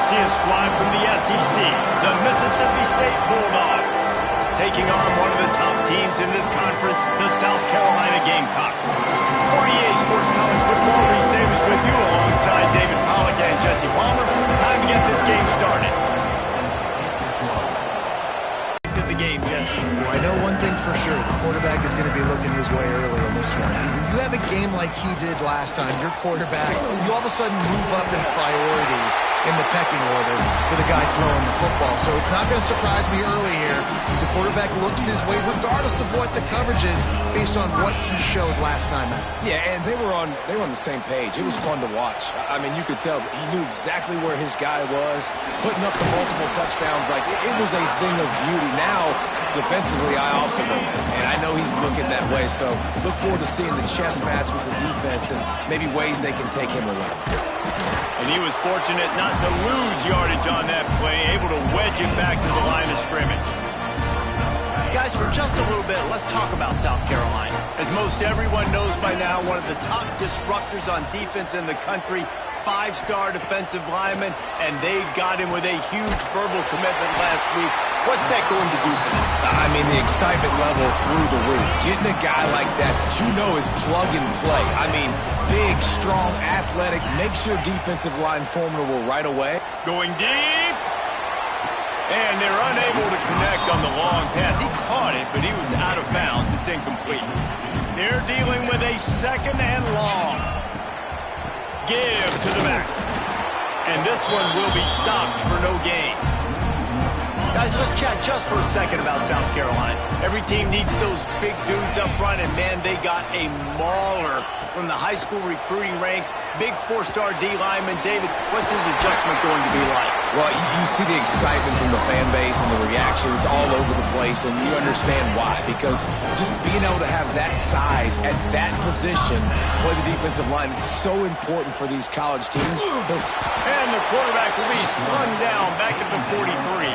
see a squad from the SEC, the Mississippi State Bulldogs, taking on one of the top teams in this conference, the South Carolina Gamecocks. For EA Sports College Football, Reese Davis with you alongside David Pollack and Jesse Palmer. Time to get this game started. To the game, Jesse. Well, I know one thing for sure. The quarterback is going to be looking his way early in this one. When you have a game like he did last time, your quarterback, you all of a sudden move up in priority in the pecking order for the guy throwing the football. So it's not going to surprise me early here if the quarterback looks his way, regardless of what the coverage is, based on what he showed last time out. Yeah, and they were on the same page. It was fun to watch. I mean, you could tell that he knew exactly where his guy was, putting up the multiple touchdowns. Like, it was a thing of beauty. Now, defensively, I also know that, and I know he's looking that way. So look forward to seeing the chess match with the defense and maybe ways they can take him away. And he was fortunate not to lose yardage on that play, able to wedge it back to the line of scrimmage. Guys, for just a little bit, let's talk about South Carolina. As most everyone knows by now, one of the top disruptors on defense in the country, five-star defensive lineman, and they got him with a huge verbal commitment last week. What's that going to do for them? I mean, the excitement level through the roof. Getting a guy like that you know is plug and play. I mean, big, strong, athletic, makes your defensive line formidable right away. Going deep. And they're unable to connect on the long pass. He caught it, but he was out of bounds. It's incomplete. They're dealing with a second and long. Give to the back. And this one will be stopped for no gain. Guys, let's chat just for a second about South Carolina. Every team needs those big dudes up front, and man, they got a mauler from the high school recruiting ranks. Big four-star D lineman. David, what's his adjustment going to be like? Well, you see the excitement from the fan base and the reaction. It's all over the place, and you understand why. Because just being able to have that size at that position, play the defensive line, is so important for these college teams. And the quarterback will be slung down back at the 43.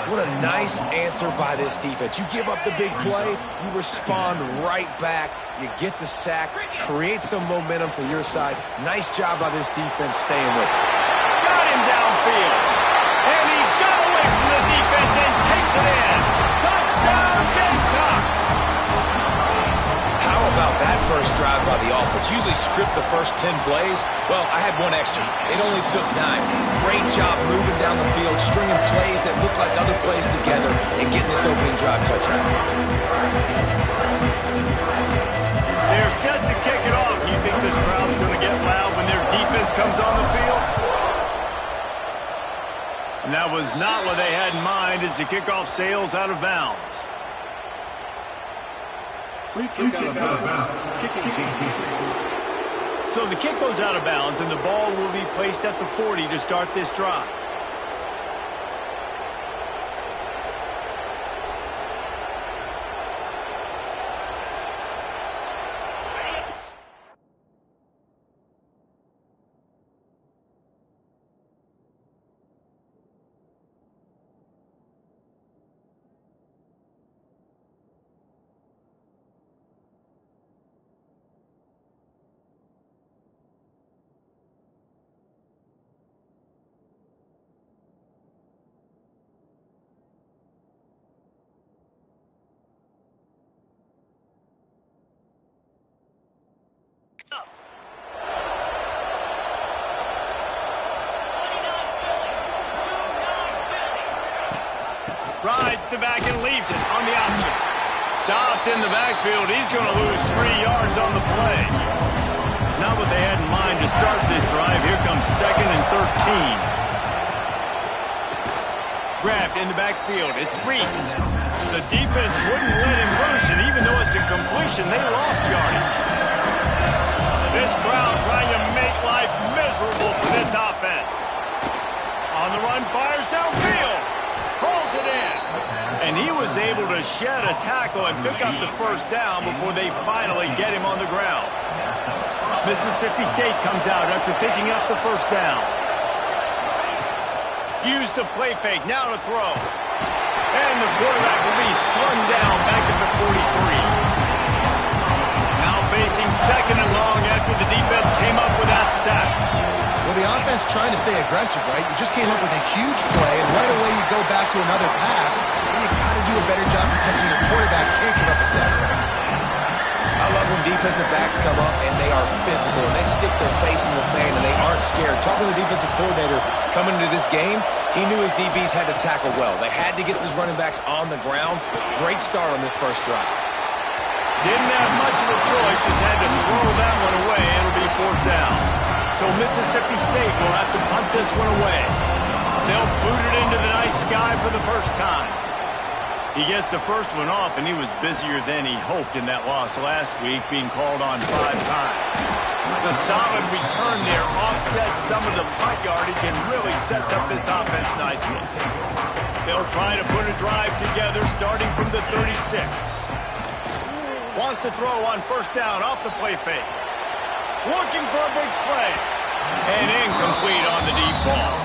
What a nice answer by this defense. You give up the big play, you respond right back, you get the sack, create some momentum for your side. Nice job by this defense staying with it. Got him downfield. And he got away from the defense and takes it in. Touchdown, Gamecocks! How about that first drive by the offense? Usually script the first 10 plays. Well, I had one extra. It only took 9. Great job moving down the field, stringing plays that look like other plays together, and getting this opening drive touchdown. They're set to kick it off. You think this crowd's going to get loud when their defense comes on the field? And that was not what they had in mind as the kickoff sails out of bounds. Free kick out of bounds. Kicking team. So the kick goes out of bounds, and the ball will be placed at the 40 to start this drive. Rides the back and leaves it on the option. Stopped in the backfield. He's going to lose 3 yards on the play. Not what they had in mind to start this drive. Here comes 2nd and 13. Grabbed in the backfield. It's Reese. The defense wouldn't let him loose, and even though it's a completion, they lost yardage. This crowd trying to make life miserable for this offense. On the run, fires downfield. Pulls it in. And he was able to shed a tackle and pick up the first down before they finally get him on the ground. Mississippi State comes out after picking up the first down. Use the play fake, now to throw. And the quarterback will be slung down back at the 43. Now facing 2nd and long after the defense came up with that sack. Well, the offense trying to stay aggressive, right? You just came up with a huge play, and right away you go back to another pass. You got to do a better job protecting your quarterback. Can't give up a sack. I love when defensive backs come up and they are physical and they stick their face in the fan and they aren't scared. Talking to the defensive coordinator coming into this game, he knew his DBs had to tackle well. They had to get these running backs on the ground. Great start on this first drive. Didn't have much of a choice, just had to throw that one away. It'll be 4th down. So Mississippi State will have to punt this one away. They'll boot it into the night sky for the first time. He gets the first one off, and he was busier than he hoped in that loss last week, being called on 5 times. The solid return there offsets some of the punt yardage and really sets up this offense nicely. They'll try to put a drive together starting from the 36. Wants to throw on 1st down off the play fake. Looking for a big play. And incomplete on the deep ball.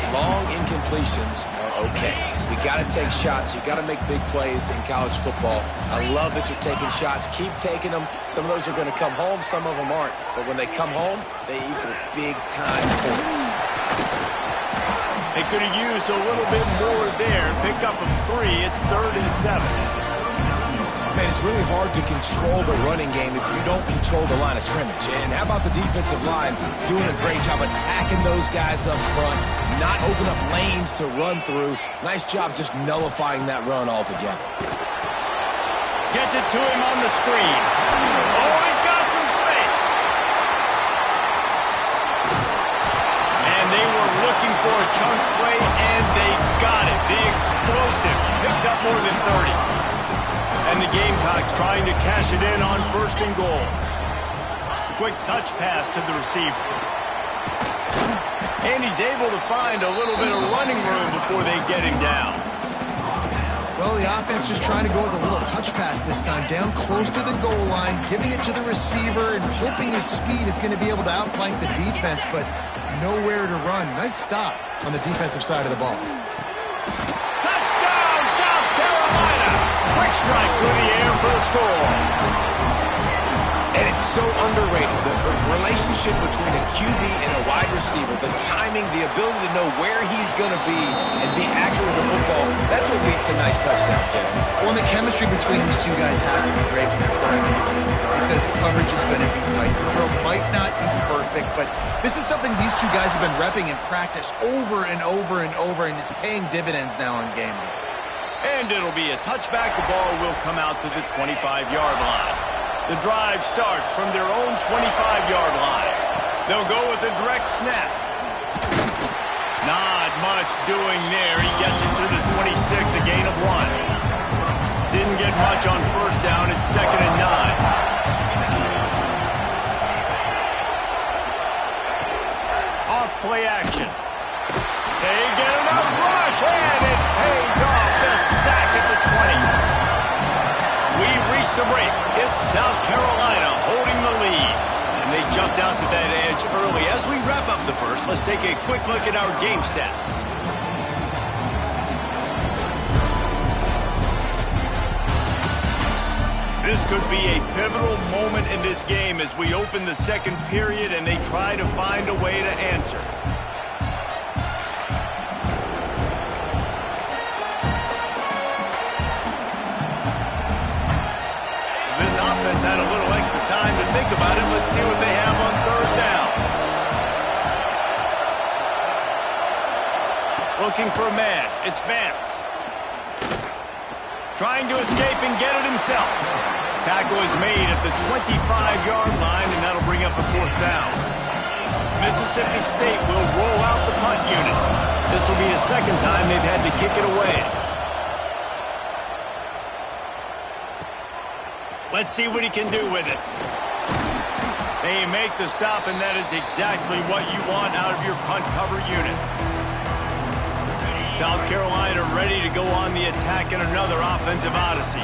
Long incompletions are okay. You got to take shots. You got to make big plays in college football. I love that you're taking shots. Keep taking them. Some of those are going to come home. Some of them aren't. But when they come home, they equal big-time points. They could have used a little bit more there. Pick up a 3. It's 3rd and 7. Man, it's really hard to control the running game if you don't control the line of scrimmage. And how about the defensive line doing a great job attacking those guys up front, not open up lanes to run through. Nice job just nullifying that run altogether. Gets it to him on the screen. Oh, he's got some space. And they were looking for a chunk play, and they got it. The explosive picks up more than 30. And the Gamecocks trying to cash it in on 1st and goal. Quick touch pass to the receiver. And he's able to find a little bit of running room before they get him down. Well, the offense just trying to go with a little touch pass this time. Down close to the goal line, giving it to the receiver and hoping his speed is going to be able to outflank the defense, but nowhere to run. Nice stop on the defensive side of the ball. Touchdown, South Carolina! Quick strike through the air for the score. And it's so underrated. The relationship between a QB and a wide receiver, the timing, the ability to know where he's going to be and be accurate with the football, that's what leads to nice touchdowns, Jesse. Well, the chemistry between these two guys has to be great when you're throwing because coverage is going to be tight. The throw might not be perfect, but this is something these two guys have been repping in practice over and over and over, and it's paying dividends now on game day. And it'll be a touchback. The ball will come out to the 25-yard line. The drive starts from their own 25-yard line. They'll go with a direct snap. Not much doing there. He gets it to the 26, a gain of 1. Didn't get much on 1st down. It's 2nd and 9. Off play action. They get enough rush, and it pays off. The sack at the 20. We've reached the break. It's South Carolina holding the lead. And they jumped out to that edge early. As we wrap up the first, let's take a quick look at our game stats. This could be a pivotal moment in this game as we open the 2nd period and they try to find a way to answer. Had a little extra time to think about it. Let's see what they have on 3rd down. Looking for a man. It's Vance. Trying to escape and get it himself. Tackle is made at the 25-yard line, and that'll bring up a 4th down. Mississippi State will roll out the punt unit. This will be the 2nd time they've had to kick it away. Let's see what he can do with it. They make the stop, and that is exactly what you want out of your punt cover unit. South Carolina ready to go on the attack in another offensive odyssey.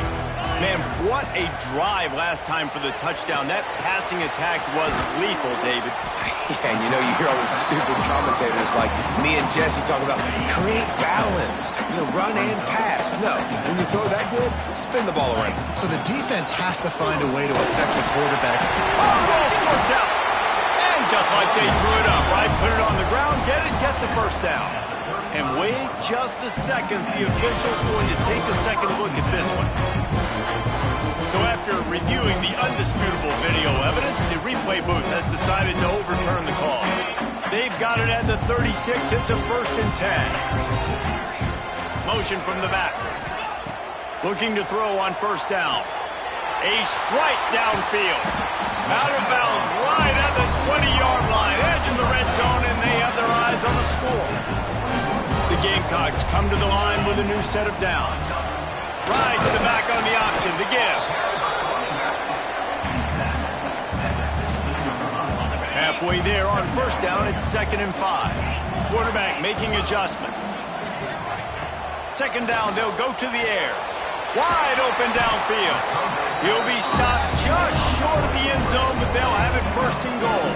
Man, what a drive last time for the touchdown. That passing attack was lethal, David. Yeah, and you know, you hear all these stupid commentators like me and Jesse talking about create balance, run and pass. No, when you throw that good, spin the ball around. So the defense has to find a way to affect the quarterback. Oh, the ball squirts out. And just like they threw it up, right? Put it on the ground, get the first down. And wait just a second. The official's going to take a second look at this one. So after reviewing the undisputable video evidence, the replay booth has decided to overturn the call. They've got it at the 36. It's a 1st and 10. Motion from the back. Looking to throw on 1st down. A strike downfield. Out of bounds right at the 20-yard line. Edge of the red zone, and they have their eyes on the score. The Gamecocks come to the line with a new set of downs. Rides the back on the option. The give. Halfway there on 1st down, it's 2nd and 5. Quarterback making adjustments. 2nd down, they'll go to the air. Wide open downfield. He'll be stopped just short of the end zone, but they'll have it 1st and goal.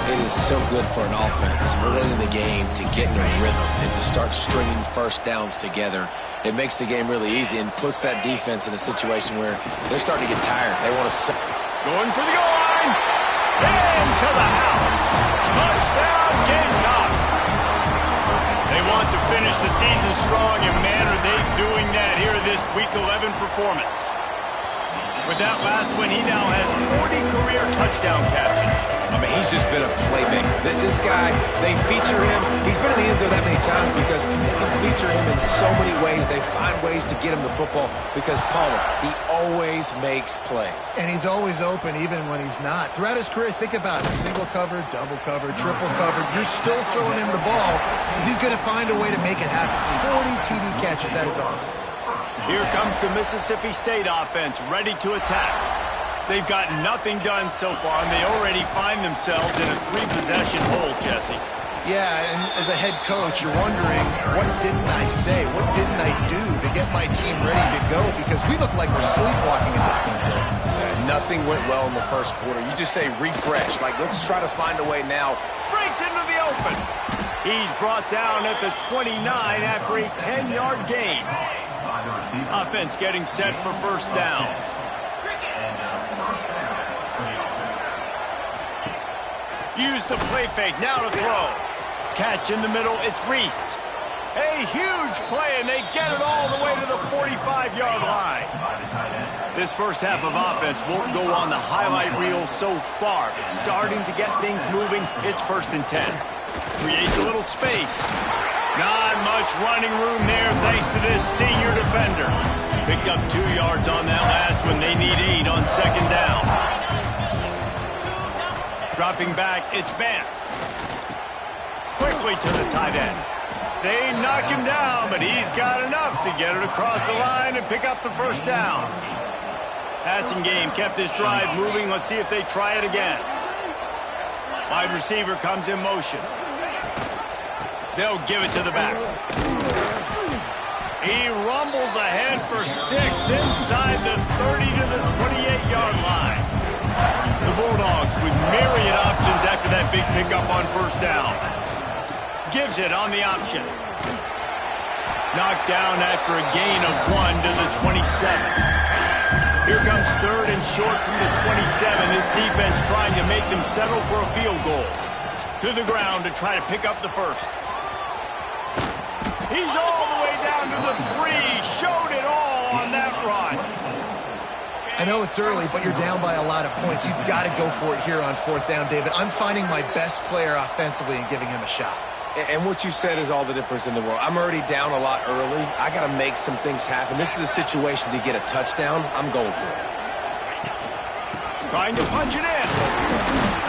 It is so good for an offense early in the game to get in a rhythm and to start stringing 1st downs together. It makes the game really easy and puts that defense in a situation where they're starting to get tired. They want to... Going for the goal line. And to the house. Touchdown, Gamecocks. They want to finish the season strong, and man, are they doing that here in this Week 11 performance. With that last one, he now has 40 career touchdown catches. I mean, he's just been a playmaker. This guy, they feature him. He's been in the end zone that many times because they can feature him in so many ways. They find ways to get him the football because, Palmer, he always makes plays. And he's always open even when he's not. Throughout his career, think about it. Single cover, double cover, triple cover. You're still throwing him the ball because he's going to find a way to make it happen. 40 TD catches. That is awesome. Here comes the Mississippi State offense ready to attack. They've gotten nothing done so far, and they already find themselves in a 3-possession hole, Jesse. Yeah, and as a head coach, you're wondering, what didn't I say? What didn't I do to get my team ready to go? Because we look like we're sleepwalking at this point. Nothing went well in the 1st quarter. You just say refresh. Like, let's try to find a way now. Breaks into the open. He's brought down at the 29 after a 10-yard gain. Offense getting set for 1st down. Use the play fake, now to throw. Catch in the middle, it's Reese. A huge play, and they get it all the way to the 45-yard line. This first half of offense won't go on the highlight reel so far, but starting to get things moving, it's 1st and 10. Creates a little space. Not much running room there thanks to this senior defender. Picked up 2 yards on that last one. They need 8 on 2nd down. Dropping back, it's Vance. Quickly to the tight end. They knock him down, but he's got enough to get it across the line and pick up the 1st down. Passing game kept this drive moving. Let's see if they try it again. Wide receiver comes in motion. They'll give it to the back. He rumbles ahead for 6 inside the 30 to the 28-yard line. The Bulldogs with myriad options after that big pickup on 1st down. Gives it on the option. Knocked down after a gain of 1 to the 27. Here comes 3rd and short from the 27. This defense trying to make them settle for a field goal. To the ground to try to pick up the 1st. He's all the way down to the 3. Showed it all on that run. I know it's early, but you're down by a lot of points. You've got to go for it here on 4th down, David. I'm finding my best player offensively and giving him a shot. And what you said is all the difference in the world. I'm already down a lot early. I got to make some things happen. This is a situation to get a touchdown. I'm going for it. Trying to punch it in.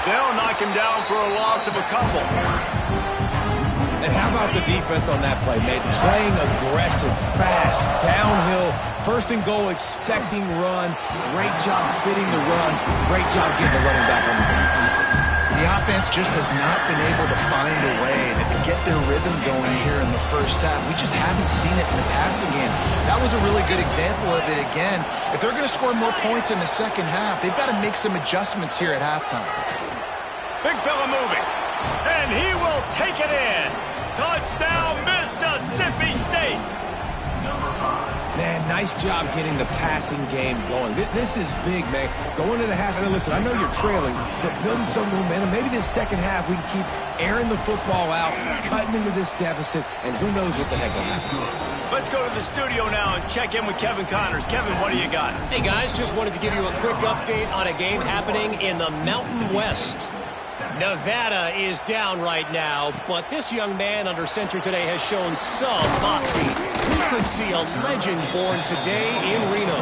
They'll knock him down for a loss of a couple. And how about the defense on that play, mate? Playing aggressive, fast, downhill, 1st and goal, expecting run. Great job fitting the run. Great job getting the running back on the ground. The offense just has not been able to find a way to get their rhythm going here in the 1st half. We just haven't seen it in the passing game. That was a really good example of it again. If they're going to score more points in the 2nd half, they've got to make some adjustments here at halftime. Big fella moving. And he will take it in. Touchdown, Mississippi State. Man, Nice job getting the passing game going. This is big, man. Going into the half, and listen, I know you're trailing, but building some momentum. Maybe this second half we can keep airing the football out, cutting into this deficit, and who knows what the heck will happen. Let's go to the studio now and check in with Kevin Connors. Kevin, what do you got? Hey, guys, just wanted to give you a quick update on a game happening in the Mountain West. Nevada is down right now, but this young man under center today has shown some moxie. We could see a legend born today in Reno.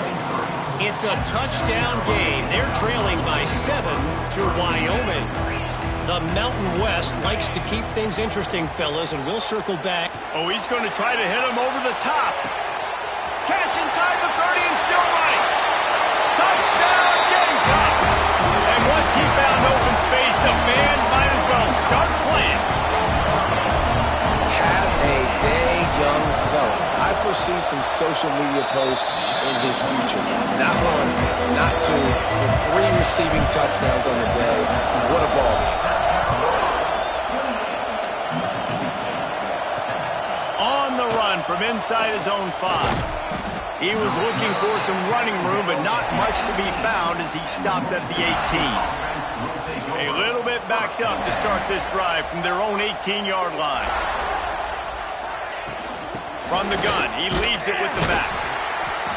It's a touchdown game. They're trailing by 7 to Wyoming. The Mountain West likes to keep things interesting, fellas, and we'll circle back. Oh, he's going to try to hit him over the top. Catch inside the 30 and still running. Touchdown, Gamecocks! And once he found open space, the band might as well start playing. Have a day, young fella. I foresee some social media posts in his future. Not one, not two, but 3 receiving touchdowns on the day. What a ball game. On the run from inside his own 5. He was looking for some running room, but not much to be found as he stopped at the 18. A little bit backed up to start this drive from their own 18-yard line. From the gun, he leaves it with the back.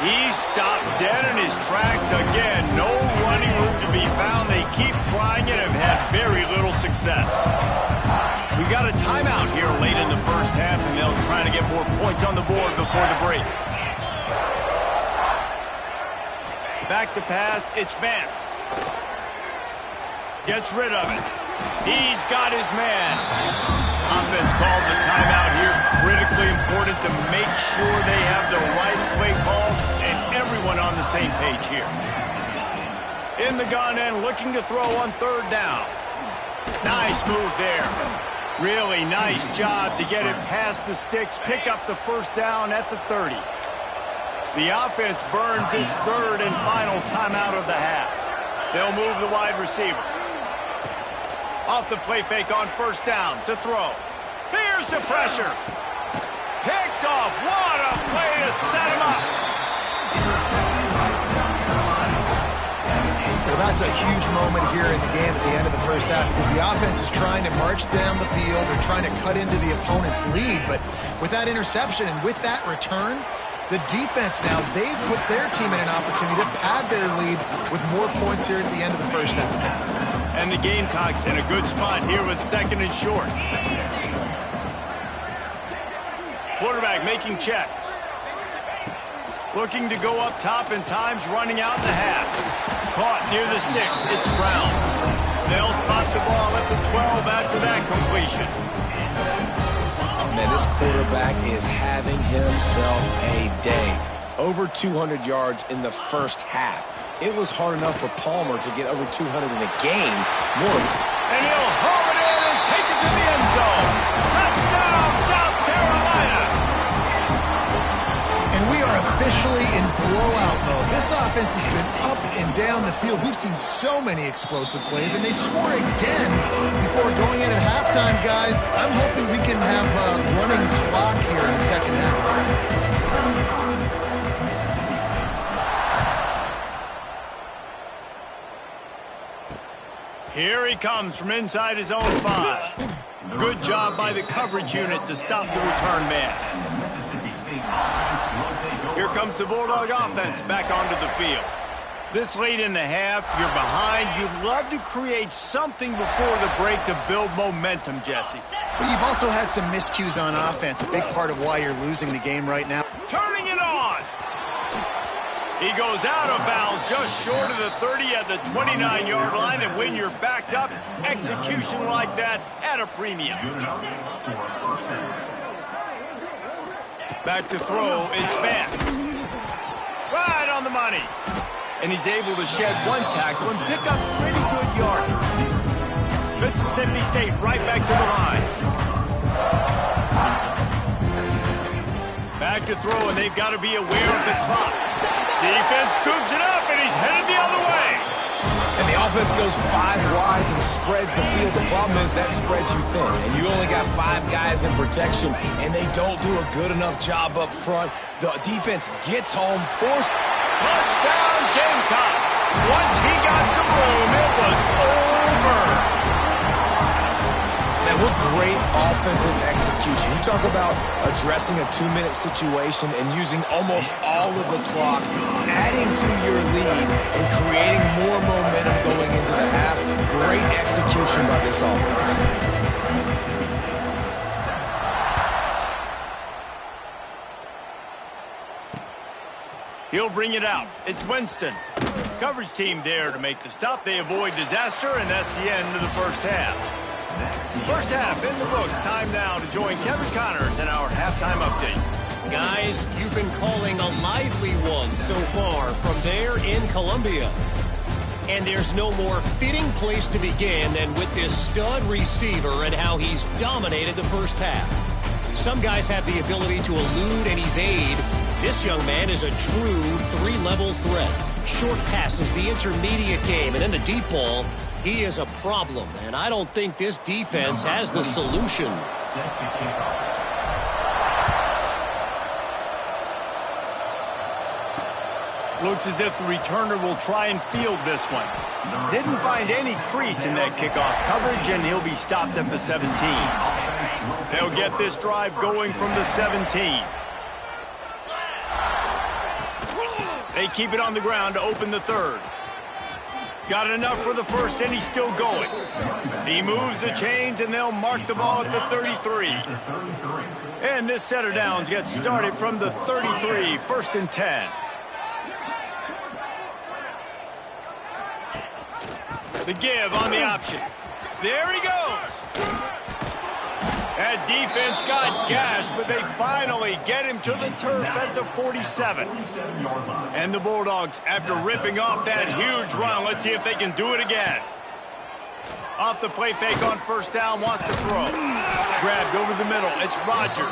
He stopped dead in his tracks again. No running room to be found. They keep trying it and have had very little success. We got a timeout here late in the first half, and they'll try to get more points on the board before the break. Back to pass, it's Vance. Gets rid of it. He's got his man. Offense calls a timeout here. Critically important to make sure they have the right play call and everyone on the same page here. In the gun and looking to throw on 3rd down. Nice move there. Really nice job to get it past the sticks, pick up the 1st down at the 30. The offense burns its 3rd and final timeout of the half. They'll move the wide receiver. Off the play fake on 1st down to throw. Here's the pressure. Picked off. What a play to set him up. Well, that's a huge moment here in the game at the end of the first half because the offense is trying to march down the field. They're trying to cut into the opponent's lead, but with that interception and with that return, the defense now, they put their team in an opportunity to pad their lead with more points here at the end of the first half. And the Gamecocks in a good spot here with 2nd and short. Quarterback making checks. Looking to go up top and times running out in the half. Caught near the sticks. It's Brown. They'll spot the ball at the 12 after that completion. Man, this quarterback is having himself a day. Over 200 yards in the first half. It was hard enough for Palmer to get over 200 in a game. And he'll haul it in and take it to the end zone. Touchdown, South Carolina! And we are officially in blowout mode. This offense has been up and down the field. We've seen so many explosive plays, and they score again before going in at halftime, guys. I'm hoping we can have a running clock here in the second half. Here he comes from inside his own 5. Good job by the coverage unit to stop the return man. Here comes the Bulldog offense back onto the field. This late in the half, you're behind. You'd love to create something before the break to build momentum, Jesse. But you've also had some miscues on offense, a big part of why you're losing the game right now. Turning it on. He goes out of bounds just short of the 30 at the 29-yard line, and when you're backed up, execution like that at a premium. Back to throw, it's Vance. Right on the money. And he's able to shed one tackle and pick up pretty good yardage. Mississippi State right back to the line. Back to throw, and they've got to be aware of the clock. Defense scoops it up, and he's headed the other way. And the offense goes 5 wides and spreads the field. The problem is that spreads you thin, and you only got 5 guys in protection, and they don't do a good enough job up front. The defense gets home, forced. Touchdown, Gamecocks. Once he got some room, it was over. Man, what great offensive execution. You talk about addressing a 2-minute situation and using almost all of the clock, adding to your lead, and creating more momentum going into the half. Great execution by this offense. He'll bring it out. It's Winston. Coverage team there to make the stop. They avoid disaster, and that's the end of the first half. First half in the books. Time now to join Kevin Connors in our halftime update. Guys, you've been calling a lively one so far from there in Columbia. And there's no more fitting place to begin than with this stud receiver and how he's dominated the first half. Some guys have the ability to elude and evade. This young man is a true 3-level threat. Short passes, the intermediate game, and then the deep ball. He is a problem, and I don't think this defense has the solution. Looks as if the returner will try and field this one. Didn't find any crease in that kickoff coverage, and he'll be stopped at the 17. They'll get this drive going from the 17. They keep it on the ground to open the third. Got enough for the first, and he's still going. He moves the chains, and they'll mark the ball at the 33. And this set of downs gets started from the 33, 1st and 10. The give on the option. There he goes. That defense got gashed, but they finally get him to the turf at the 47. And the Bulldogs, after ripping off that huge run, let's see if they can do it again. Off the play fake on first down, wants to throw. Grabbed over the middle, it's Rodgers.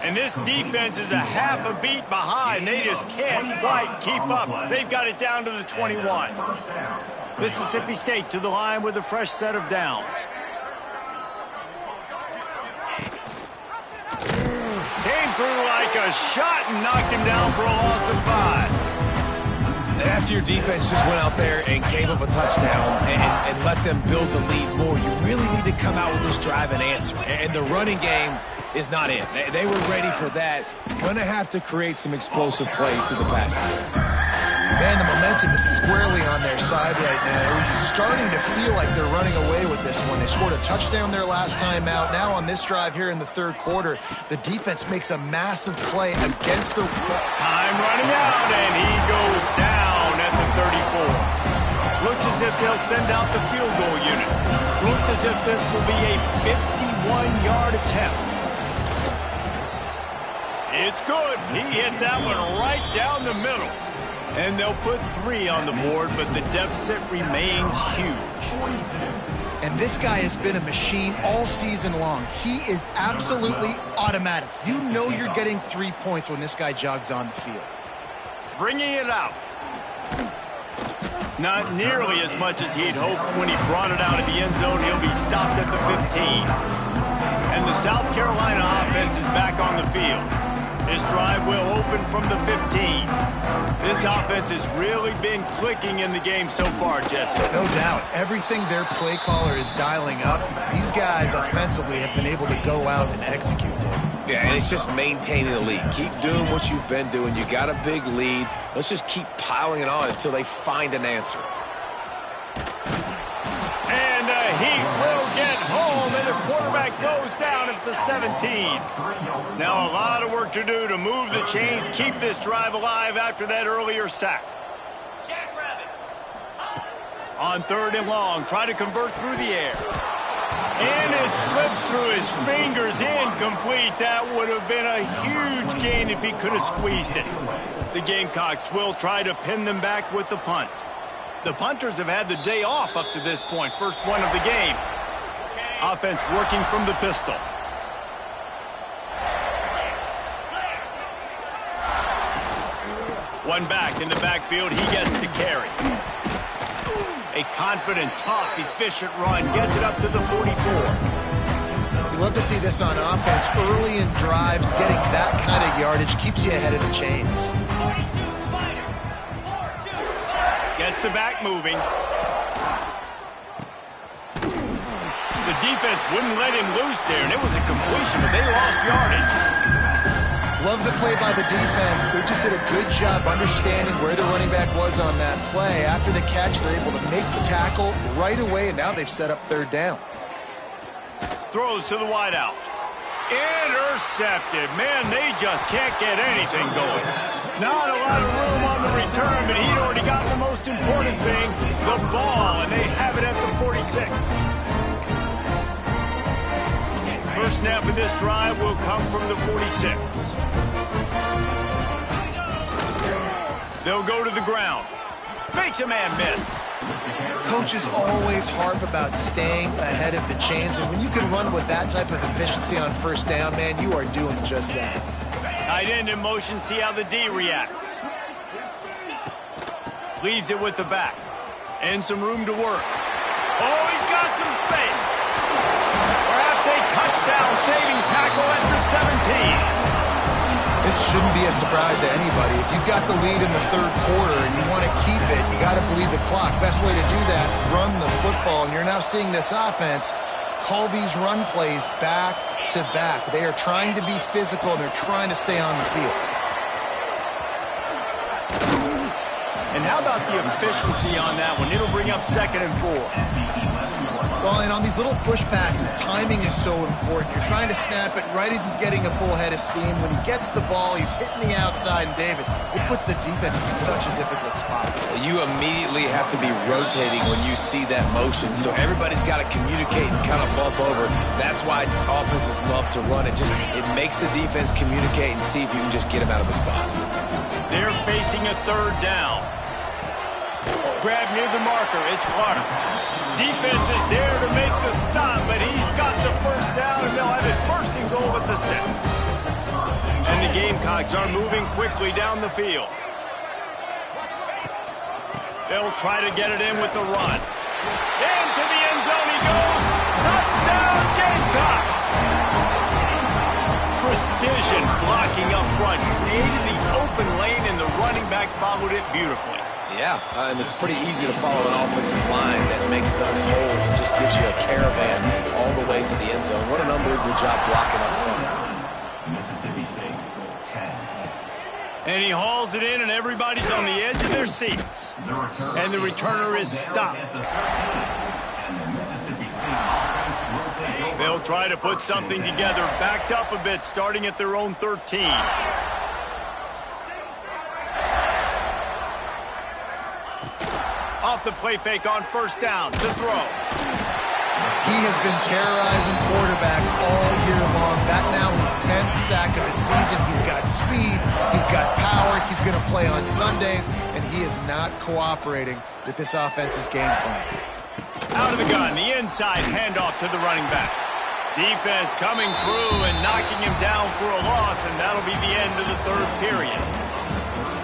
And this defense is a half a beat behind. They just can't quite keep up. They've got it down to the 21. Mississippi State to the line with a fresh set of downs. Came through like a shot and knocked him down for a loss of 5. And after your defense just went out there and gave up a touchdown and let them build the lead more, you really need to come out with this drive and answer. And the running game is not in. They were ready for that. Going to have to create some explosive plays to the passing game. Man, the momentum is squarely on their side right now. It was starting to feel like they're running away with this one. They scored a touchdown their last time out. Now on this drive here in the third quarter, the defense makes a massive play against the... Time running out, and he goes down at the 34. Looks as if they'll send out the field goal unit. Looks as if this will be a 51-yard attempt. It's good. He hit that one right down the middle. And they'll put 3 on the board, but the deficit remains huge. And this guy has been a machine all season long. He is absolutely automatic. You know you're getting 3 points when this guy jogs on the field. Bringing it out. Not nearly as much as he'd hoped when he brought it out of the end zone. He'll be stopped at the 15. And the South Carolina offense is back on the field. This drive will open from the 15. This offense has really been clicking in the game so far, Jesse. No doubt. Everything their play caller is dialing up, these guys offensively have been able to go out and execute it. Yeah, and it's just maintaining the lead. Keep doing what you've been doing. You got a big lead. Let's just keep piling it on until they find an answer. And the Heat will get home, and the quarterback goes down at the 17. Now a lot of work to do to move the chains, keep this drive alive after that earlier sack. On 3rd and long, try to convert through the air. And it slips through his fingers, incomplete. That would have been a huge gain if he could have squeezed it. The Gamecocks will try to pin them back with the punt. The punters have had the day off up to this point, first one of the game. Offense working from the pistol. One back in the backfield, he gets to carry. A confident, tough, efficient run gets it up to the 44. You love to see this on offense. Early in drives, getting that kind of yardage keeps you ahead of the chains. Gets the back moving. The defense wouldn't let him loose there, and it was a completion, but they lost yardage. Love the play by the defense. They just did a good job understanding where the running back was on that play. After the catch, they're able to make the tackle right away, and now they've set up third down. Throws to the wideout. Intercepted. Man, they just can't get anything going. Not a lot of room on the return, but he'd already got the most important thing, the ball, and they have it at the 46. First snap of this drive will come from the 46. They'll go to the ground. Makes a man miss. Coaches always harp about staying ahead of the chains, and when you can run with that type of efficiency on first down, man, you are doing just that. Tight end in motion, see how the D reacts. Leaves it with the back. And some room to work. Oh, he's got some space. Perhaps a touchdown-saving tackle at the 17. This shouldn't be a surprise to anybody. If you've got the lead in the third quarter and you want to keep it, you got to bleed the clock. Best way to do that, run the football. And you're now seeing this offense call these run plays back to back. They are trying to be physical, and they're trying to stay on the field. And how about the efficiency on that one? It'll bring up 2nd and 4. Well, and on these little push passes, timing is so important. You're trying to snap it right as he's getting a full head of steam. When he gets the ball, he's hitting the outside, and David, it puts the defense in such a difficult spot. You immediately have to be rotating when you see that motion, so everybody's got to communicate and kind of bump over. That's why offenses love to run it. It makes the defense communicate and see if you can just get him out of a spot. They're facing a third down. Grab near the marker. It's Clark. Defense is there to make the stop, but he's got the first down, and they'll have it first and goal at the 6. And the Gamecocks are moving quickly down the field. They'll try to get it in with the run. Into the end zone he goes. Touchdown, Gamecocks! Precision blocking up front. Created the open lane, and the running back followed it beautifully. Yeah, and it's pretty easy to follow an offensive line that makes those holes and just gives you a caravan all the way to the end zone. What an unbelievable job blocking up front. Mississippi State, 10. And he hauls it in, and everybody's on the edge of their seats. And the returner is stopped. They'll try to put something together, backed up a bit, starting at their own 13. Off the play fake on first down. The throw. He has been terrorizing quarterbacks all year long. That now his 10th sack of the season. He's got speed. He's got power. He's going to play on Sundays, and he is not cooperating with this offense's game plan. Out of the gun, the inside handoff to the running back. Defense coming through and knocking him down for a loss, and that'll be the end of the third period.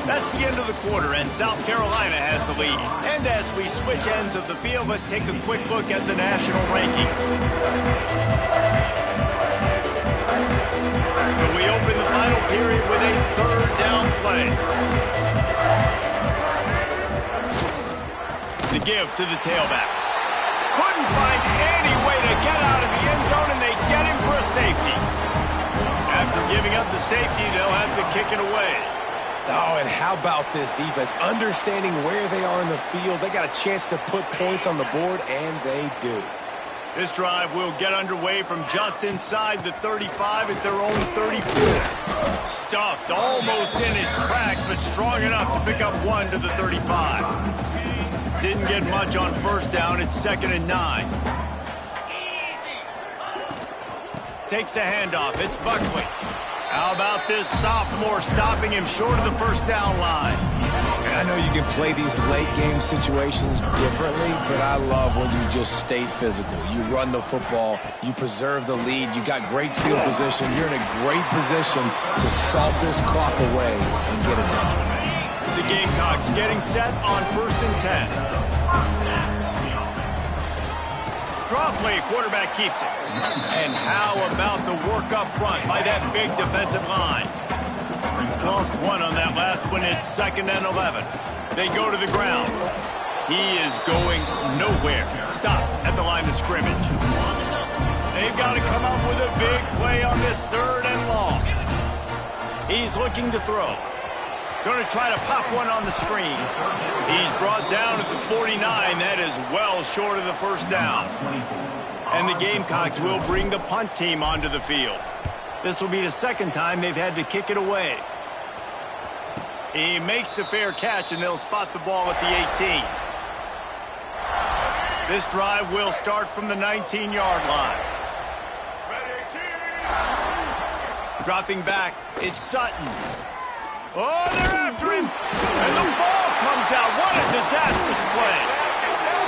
That's the end of the quarter, and South Carolina has the lead. And as we switch ends of the field, let's take a quick look at the national rankings. So we open the final period with a third down play. The give to the tailback. Couldn't find any way to get out of the end zone, and they get him for a safety. After giving up the safety, they'll have to kick it away. Oh, and how about this defense? Understanding where they are in the field. They got a chance to put points on the board, and they do. This drive will get underway from just inside the 35 at their own 34. Stuffed almost in his tracks, but strong enough to pick up one to the 35. Didn't get much on first down. It's 2nd and 9. Takes the handoff. It's Buckley. How about this sophomore stopping him short of the first down line? And I know you can play these late-game situations differently, but I love when you just stay physical. You run the football. You preserve the lead. You got great field position. You're in a great position to salt this clock away and get it done. The Gamecocks getting set on 1st and 10. Draw play, quarterback keeps it. And how about the work up front by that big defensive line? Lost one on that last one. It's 2nd and 11. They go to the ground. He is going nowhere. Stop at the line of scrimmage. They've got to come up with a big play on this 3rd and long. He's looking to throw. Going to try to pop one on the screen. He's brought down at the 49. That is well short of the first down. And the Gamecocks will bring the punt team onto the field. This will be the 2nd time they've had to kick it away. He makes the fair catch, and they'll spot the ball at the 18. This drive will start from the 19-yard line. Dropping back, it's Sutton. Oh, they're after him, and the ball comes out. What a disastrous play.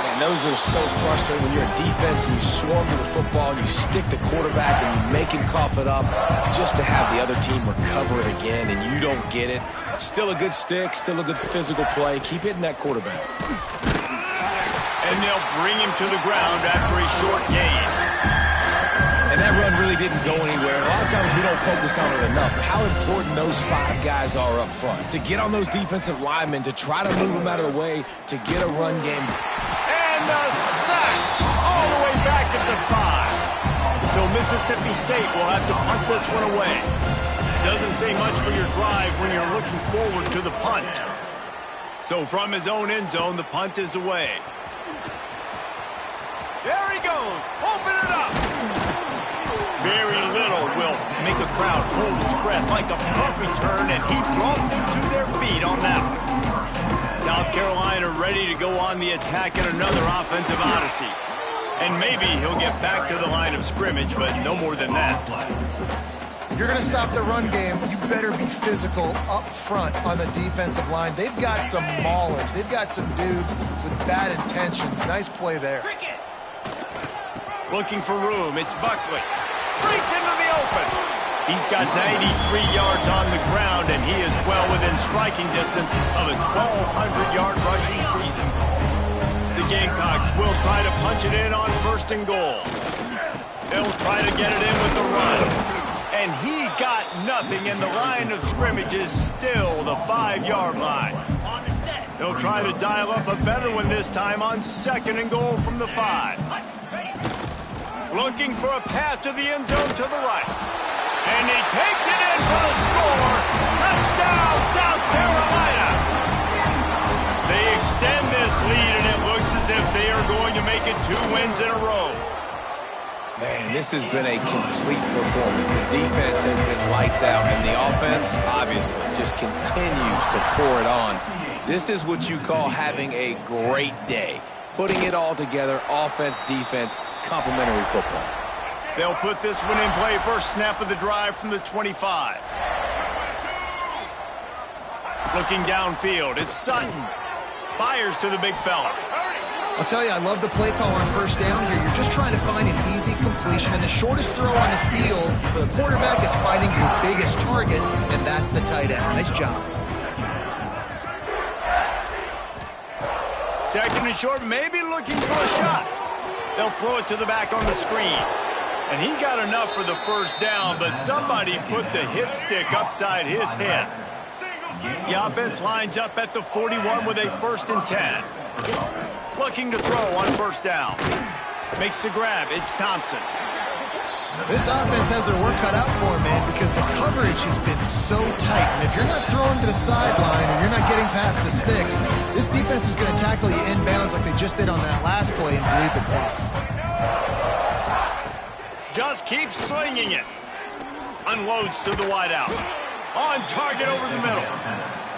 Man, those are so frustrating when you're a defense and you swarm to the football and you stick the quarterback and you make him cough it up just to have the other team recover it again, and you don't get it. Still a good stick, still a good physical play. Keep hitting that quarterback. And they'll bring him to the ground after a short gain. And that run really didn't go anywhere. A lot of times we don't focus on it enough. How important those 5 guys are up front. To get on those defensive linemen, to try to move them out of the way, to get a run game. And a sack all the way back at the 5. So Mississippi State will have to punt this one away. Doesn't say much for your drive when you're looking forward to the punt. So from his own end zone, the punt is away. There he goes. Open it up. Very little will make a crowd hold its breath like a punt return, and he brought them to their feet on that one. South Carolina ready to go on the attack in another offensive odyssey. And maybe he'll get back to the line of scrimmage, but no more than that. If you're going to stop the run game, you better be physical up front on the defensive line. They've got some maulers. They've got some dudes with bad intentions. Nice play there. Looking for room. It's Buckley. Breaks into the open. He's got 93 yards on the ground, and he is well within striking distance of a 1,200-yard rushing season. The Gamecocks will try to punch it in on 1st and goal. They'll try to get it in with the run. And he got nothing, and the line of scrimmage is still the 5-yard line. They'll try to dial up a better one this time on 2nd and goal from the 5. Looking for a path to the end zone to the right. And he takes it in for the score. Touchdown, South Carolina. They extend this lead, and it looks as if they are going to make it 2 wins in a row. Man, this has been a complete performance. The defense has been lights out, and the offense, obviously, just continues to pour it on. This is what you call having a great day. Putting it all together, offense, defense, complementary football. They'll put this one in play. First snap of the drive from the 25. Looking downfield, it's Sutton. Fires to the big fella. I'll tell you, I love the play call on 1st down here. You're just trying to find an easy completion, and the shortest throw on the field for the quarterback is finding your biggest target, and that's the tight end. Nice job. 2nd and short, maybe looking for a shot. They'll throw it to the back on the screen. And he got enough for the 1st down, but somebody put the hit stick upside his head. The offense lines up at the 41 with a 1st and 10. Looking to throw on 1st down. Makes the grab. It's Thompson. This offense has their work cut out for them, man, because the coverage has been so tight. And if you're not throwing to the sideline or you're not getting past the sticks, this defense is going to tackle you inbounds like they just did on that last play and bleed the clock. Just keeps slinging it. Unloads to the wideout. On target over the middle.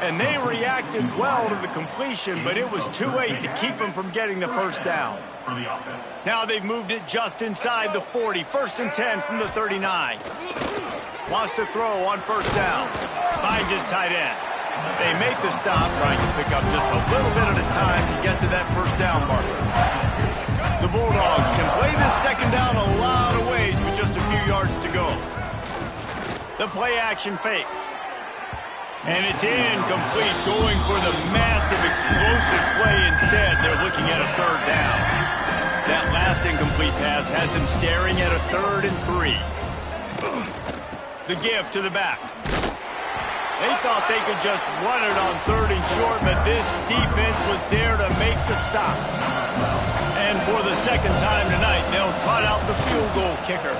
And they reacted well to the completion, but it was too late to keep them from getting the 1st down. Now they've moved it just inside the 40. 1st and 10 from the 39. Wants to throw on 1st down. Finds his tight end. They make the stop, trying to pick up just a little bit at a time to get to that 1st down marker. The Bulldogs can play this 2nd down a lot of ways with just a few yards to go. The play action fake. And it's incomplete, going for the massive explosive play instead. They're looking at a third down. That last incomplete pass has him staring at a 3rd and 3. The give to the back. They thought they could just run it on 3rd and short, but this defense was there to make the stop. And for the second time tonight, they'll trot out the field goal kicker.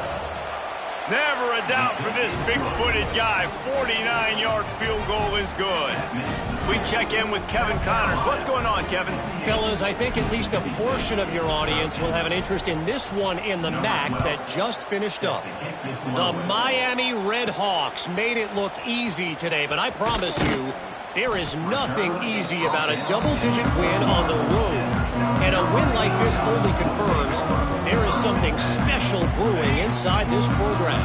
Never a doubt for this big-footed guy. 49-yard field goal is good. We check in with Kevin Connors. What's going on, Kevin? Fellas, I think at least a portion of your audience will have an interest in this one in the MAC that just finished up. The Miami Redhawks made it look easy today, but I promise you, there is nothing easy about a double-digit win on the road. And a win like this only confirms there is something special brewing inside this program.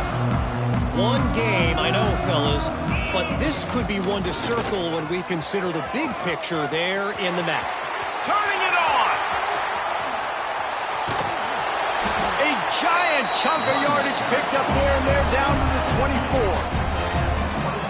One game, I know, fellas, but this could be one to circle when we consider the big picture there in the MAC. Turning it on! A giant chunk of yardage picked up there, and they're down to the 24.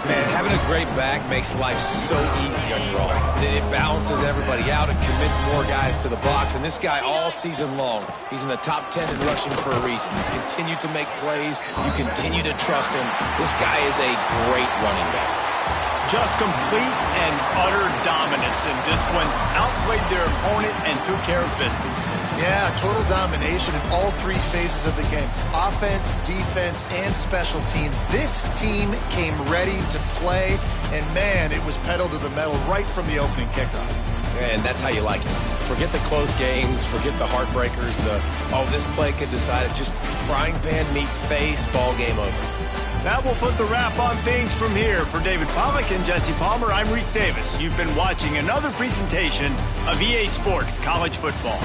Man, having a great back makes life so easy on your offense. It balances everybody out. It commits more guys to the box. And this guy all season long, he's in the top 10 in rushing for a reason. He's continued to make plays. You continue to trust him. This guy is a great running back. Just complete and utter dominance in this one. Outplayed their opponent and took care of business. Yeah, total domination in all 3 phases of the game. Offense, defense, and special teams. This team came ready to play, and man, it was pedal to the metal right from the opening kickoff. And that's how you like it. Forget the close games, forget the heartbreakers, this play could decide it. Just frying pan, meat face, ball game over. That will put the wrap on things from here. For David Pollack and Jesse Palmer, I'm Reese Davis. You've been watching another presentation of EA Sports College Football.